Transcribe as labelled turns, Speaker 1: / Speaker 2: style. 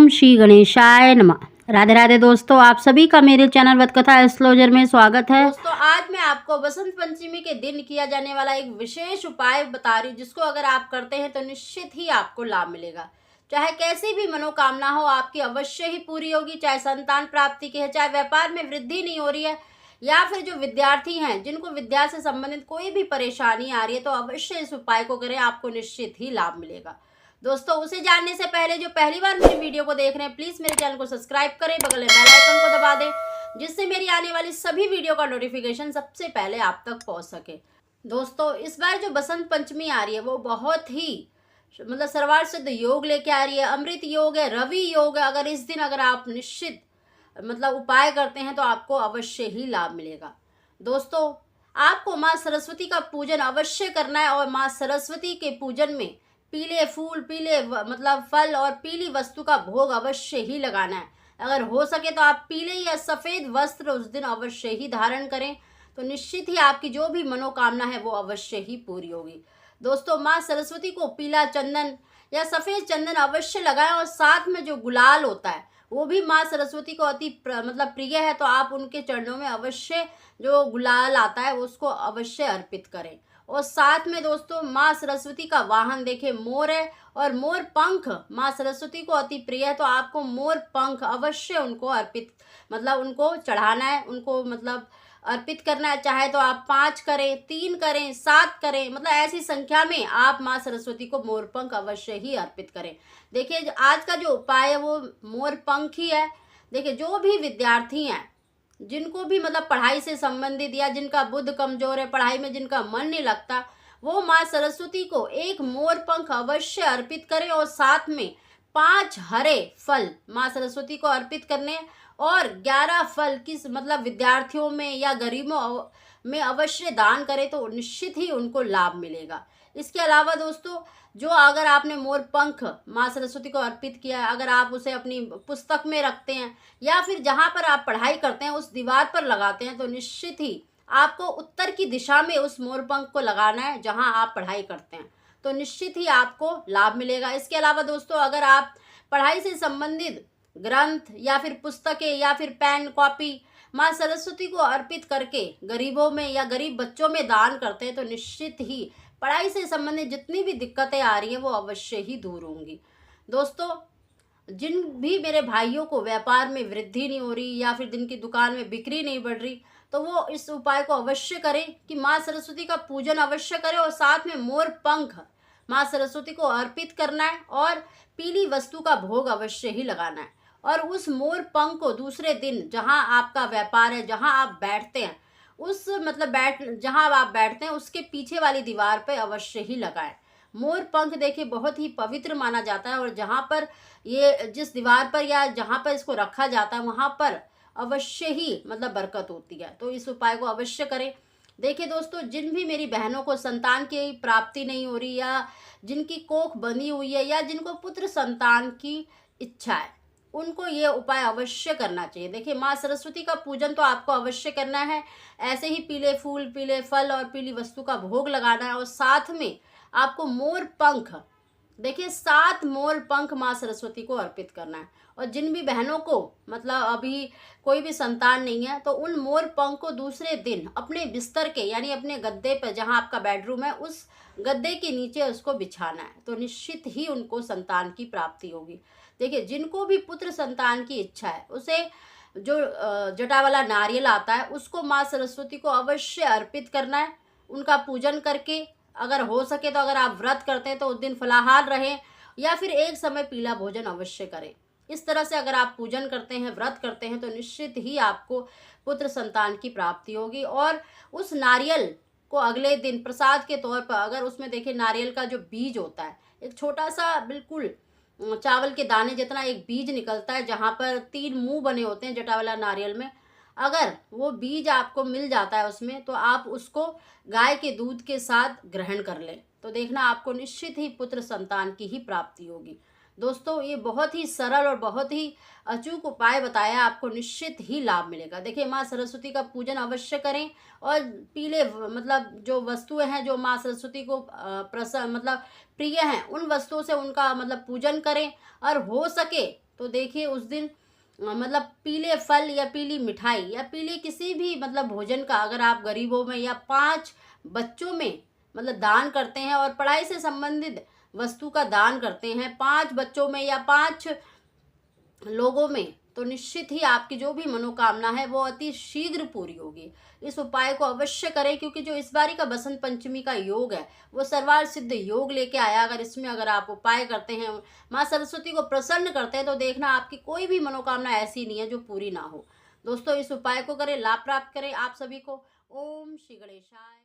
Speaker 1: ओम श्री गणेशाय नमः। राधे राधे दोस्तों, आप सभी का मेरे चैनल वतकथा एस्ट्रोलॉजर में स्वागत है।
Speaker 2: दोस्तों आज मैं आपको बसंत पंचमी के दिन किया जाने वाला एक विशेष उपाय बता रही हूँ, जिसको अगर आप करते हैं तो निश्चित ही आपको लाभ मिलेगा। चाहे कैसी भी मनोकामना हो, आपकी अवश्य ही पूरी होगी। चाहे संतान प्राप्ति की है, चाहे व्यापार में वृद्धि नहीं हो रही है, या फिर जो विद्यार्थी हैं जिनको विद्या से संबंधित कोई भी परेशानी आ रही है, तो अवश्य इस उपाय को करें, आपको निश्चित ही लाभ मिलेगा। दोस्तों उसे जानने से पहले जो पहली बार मेरी वीडियो को देख रहे हैं, प्लीज मेरे चैनल को सब्सक्राइब करें, बगल में बेल आइकन को दबा दें, जिससे मेरी आने वाली सभी वीडियो का नोटिफिकेशन सबसे पहले आप तक पहुंच सके। दोस्तों इस बार जो बसंत पंचमी आ रही है वो बहुत ही सर्वार्थ सिद्ध योग लेके आ रही है। अमृत योग है, रवि योग है। अगर इस दिन अगर आप निश्चित उपाय करते हैं तो आपको अवश्य ही लाभ मिलेगा। दोस्तों आपको माँ सरस्वती का पूजन अवश्य करना है, और माँ सरस्वती के पूजन में पीले फूल, पीले फल और पीली वस्तु का भोग अवश्य ही लगाना है। अगर हो सके तो आप पीले या सफ़ेद वस्त्र उस दिन अवश्य ही धारण करें, तो निश्चित ही आपकी जो भी मनोकामना है वो अवश्य ही पूरी होगी। दोस्तों माँ सरस्वती को पीला चंदन या सफ़ेद चंदन अवश्य लगाएं, और साथ में जो गुलाल होता है वो भी माँ सरस्वती को अति प्रिय है, तो आप उनके चरणों में अवश्य जो गुलाल आता है उसको अवश्य अर्पित करें। और साथ में दोस्तों माँ सरस्वती का वाहन देखें मोर है, और मोर पंख माँ सरस्वती को अति प्रिय है, तो आपको मोर पंख अवश्य उनको अर्पित उनको चढ़ाना है, उनको अर्पित करना है। चाहे तो आप 5 करें, 3 करें, 7 करें, ऐसी संख्या में आप माँ सरस्वती को मोर पंख अवश्य ही अर्पित करें। देखिए आज का जो उपाय है वो मोर पंख ही है। देखिए जो भी विद्यार्थी हैं जिनको भी पढ़ाई से संबंधित या जिनका बुद्ध कमजोर है, पढ़ाई में जिनका मन नहीं लगता, वो माँ सरस्वती को एक मोर पंख अवश्य अर्पित करें, और साथ में 5 हरे फल माँ सरस्वती को अर्पित करने, और 11 फल किस विद्यार्थियों में या गरीबों में अवश्य दान करें, तो निश्चित ही उनको लाभ मिलेगा। इसके अलावा दोस्तों जो अगर आपने मोर पंख माँ सरस्वती को अर्पित किया है, अगर आप उसे अपनी पुस्तक में रखते हैं या फिर जहाँ पर आप पढ़ाई करते हैं उस दीवार पर लगाते हैं, तो निश्चित ही आपको उत्तर की दिशा में उस मोर पंख को लगाना है जहाँ आप पढ़ाई करते हैं, तो निश्चित ही आपको लाभ मिलेगा। इसके अलावा दोस्तों अगर आप पढ़ाई से संबंधित ग्रंथ या फिर पुस्तकें या फिर पेन कॉपी माँ सरस्वती को अर्पित करके गरीबों में या गरीब बच्चों में दान करते हैं, तो निश्चित ही पढ़ाई से संबंधित जितनी भी दिक्कतें आ रही हैं वो अवश्य ही दूर होंगी। दोस्तों जिन भी मेरे भाइयों को व्यापार में वृद्धि नहीं हो रही या फिर जिनकी दुकान में बिक्री नहीं बढ़ रही, तो वो इस उपाय को अवश्य करें कि माँ सरस्वती का पूजन अवश्य करें, और साथ में मोर पंख माँ सरस्वती को अर्पित करना है, और पीली वस्तु का भोग अवश्य ही लगाना है। और उस मोर पंख को दूसरे दिन जहाँ आपका व्यापार है, जहाँ आप बैठते हैं, उस जहाँ आप बैठते हैं उसके पीछे वाली दीवार पे अवश्य ही लगाएं। मोर पंख देखिए बहुत ही पवित्र माना जाता है, और जहाँ पर ये जिस दीवार पर या जहाँ पर इसको रखा जाता है वहाँ पर अवश्य ही बरकत होती है, तो इस उपाय को अवश्य करें। देखिए दोस्तों जिन भी मेरी बहनों को संतान की प्राप्ति नहीं हो रही, या जिनकी कोख बनी हुई है, या जिनको पुत्र संतान की इच्छा है, उनको ये उपाय अवश्य करना चाहिए। देखिए माँ सरस्वती का पूजन तो आपको अवश्य करना है, ऐसे ही पीले फूल, पीले फल और पीली वस्तु का भोग लगाना है, और साथ में आपको मोर पंख, देखिए 7 मोर पंख माँ सरस्वती को अर्पित करना है। और जिन भी बहनों को अभी कोई भी संतान नहीं है, तो उन मोर पंख को दूसरे दिन अपने बिस्तर के यानी अपने गद्दे पर, जहाँ आपका बेडरूम है उस गद्दे के नीचे उसको बिछाना है, तो निश्चित ही उनको संतान की प्राप्ति होगी। देखिए जिनको भी पुत्र संतान की इच्छा है, उसे जो जटा वाला नारियल आता है उसको माँ सरस्वती को अवश्य अर्पित करना है। उनका पूजन करके अगर हो सके तो अगर आप व्रत करते हैं तो उस दिन फलाहार रहें, या फिर एक समय पीला भोजन अवश्य करें। इस तरह से अगर आप पूजन करते हैं, व्रत करते हैं, तो निश्चित ही आपको पुत्र संतान की प्राप्ति होगी। और उस नारियल को अगले दिन प्रसाद के तौर पर, अगर उसमें देखिए नारियल का जो बीज होता है, एक छोटा सा बिल्कुल चावल के दाने जितना एक बीज निकलता है, जहाँ पर 3 मुंह बने होते हैं जटा वाला नारियल में, अगर वो बीज आपको मिल जाता है उसमें, तो आप उसको गाय के दूध के साथ ग्रहण कर लें, तो देखना आपको निश्चित ही पुत्र संतान की ही प्राप्ति होगी। दोस्तों ये बहुत ही सरल और बहुत ही अचूक उपाय बताया, आपको निश्चित ही लाभ मिलेगा। देखिए माँ सरस्वती का पूजन अवश्य करें, और पीले जो वस्तुएं हैं जो माँ सरस्वती को प्रिय हैं, उन वस्तुओं से उनका पूजन करें, और हो सके तो देखिए उस दिन मतलब पीले फल या पीली मिठाई या पीले किसी भी मतलब भोजन का अगर आप गरीबों में या 5 बच्चों में मतलब दान करते हैं और पढ़ाई से संबंधित वस्तु का दान करते हैं 5 बच्चों में या 5 लोगों में, तो निश्चित ही आपकी जो भी मनोकामना है वो अति शीघ्र पूरी होगी। इस उपाय को अवश्य करें, क्योंकि जो इस बारी का बसंत पंचमी का योग है वो सर्वार्थ सिद्ध योग लेके आया। अगर इसमें अगर आप उपाय करते हैं, माँ सरस्वती को प्रसन्न करते हैं, तो देखना आपकी कोई भी मनोकामना ऐसी नहीं है जो पूरी ना हो। दोस्तों इस उपाय को करें, लाभ प्राप्त करें आप सभी को। ओम श्री गणेशाय।